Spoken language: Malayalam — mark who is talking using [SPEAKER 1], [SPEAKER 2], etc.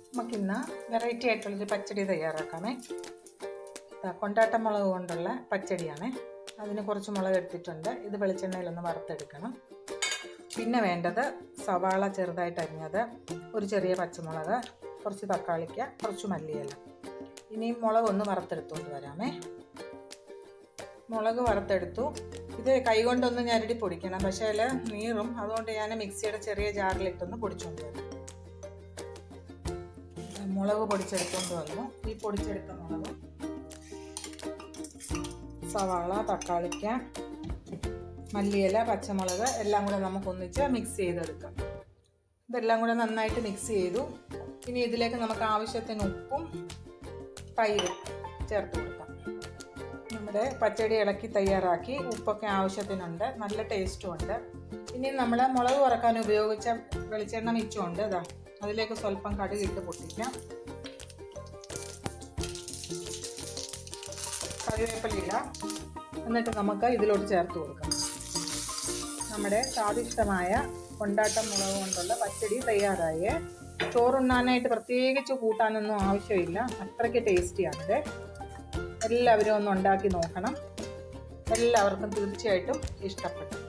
[SPEAKER 1] നമുക്കിന്ന് വെറൈറ്റി ആയിട്ടുള്ളൊരു പച്ചടി തയ്യാറാക്കാമേ. കൊണ്ടാട്ടം മുളക് കൊണ്ടുള്ള പച്ചടിയാണ്. അതിന് കുറച്ച് മുളക് എടുത്തിട്ടുണ്ട്. ഇത് വെളിച്ചെണ്ണയിലൊന്ന് വറുത്തെടുക്കണം. പിന്നെ വേണ്ടത് സവാള ചെറുതായിട്ട് അരിഞ്ഞത്, ഒരു ചെറിയ പച്ചമുളക്, കുറച്ച് തക്കാളിക്ക, കുറച്ച് മല്ലിയില. ഇനി മുളകൊന്ന് വറുത്തെടുത്തുകൊണ്ട് വരാമേ. മുളക് വറുത്തെടുത്തു. ഇത് കൈകൊണ്ടൊന്ന് ഞരടി പൊടിക്കണം, പക്ഷേ അതിൽ നീറും. അതുകൊണ്ട് ഞാൻ മിക്സിയുടെ ചെറിയ ജാറിലിട്ടൊന്ന് പൊടിച്ചുകൊണ്ട് വരാം. മുളക് പൊടിച്ചെടുത്തുകൊണ്ട് വന്നു. ഈ പൊടിച്ചെടുത്ത മുളക്, സവാള, തക്കാളിക്ക, മല്ലിയില, പച്ചമുളക് എല്ലാം കൂടെ നമുക്കൊന്നിച്ച് മിക്സ് ചെയ്തെടുക്കാം. ഇതെല്ലാം കൂടെ നന്നായിട്ട് മിക്സ് ചെയ്തു. ഇനി ഇതിലേക്ക് നമുക്ക് ആവശ്യത്തിന് ഉപ്പും തൈരും ചേർത്ത് കൊടുക്കാം. നമ്മുടെ പച്ചടി ഇളക്കി തയ്യാറാക്കി. ഉപ്പൊക്കെ ആവശ്യത്തിനുണ്ട്, നല്ല ടേസ്റ്റും ഉണ്ട്. ഇനി നമ്മൾ മുളക് വറക്കാൻ ഉപയോഗിച്ച വെളിച്ചെണ്ണ മിച്ചമുണ്ട്. ഇതാ അതിലേക്ക് സ്വല്പം കടുകിട്ട് പൊട്ടിക്കാം. കറിവേപ്പില, എന്നിട്ട് നമുക്ക് ഇതിലോട്ട് ചേർത്ത് കൊടുക്കാം. നമ്മുടെ സ്വാദിഷ്ടമായ കൊണ്ടാട്ടം മുളക് കൊണ്ടുള്ള പച്ചടി തയ്യാറായേ. ചോറുണ്ണാനായിട്ട് പ്രത്യേകിച്ച് കൂട്ടാനൊന്നും ആവശ്യമില്ല, അത്രയ്ക്ക് ടേസ്റ്റിയാണിത്. എല്ലാവരും ഒന്ന് ഉണ്ടാക്കി നോക്കണം. എല്ലാവർക്കും തീർച്ചയായിട്ടും ഇഷ്ടപ്പെടും.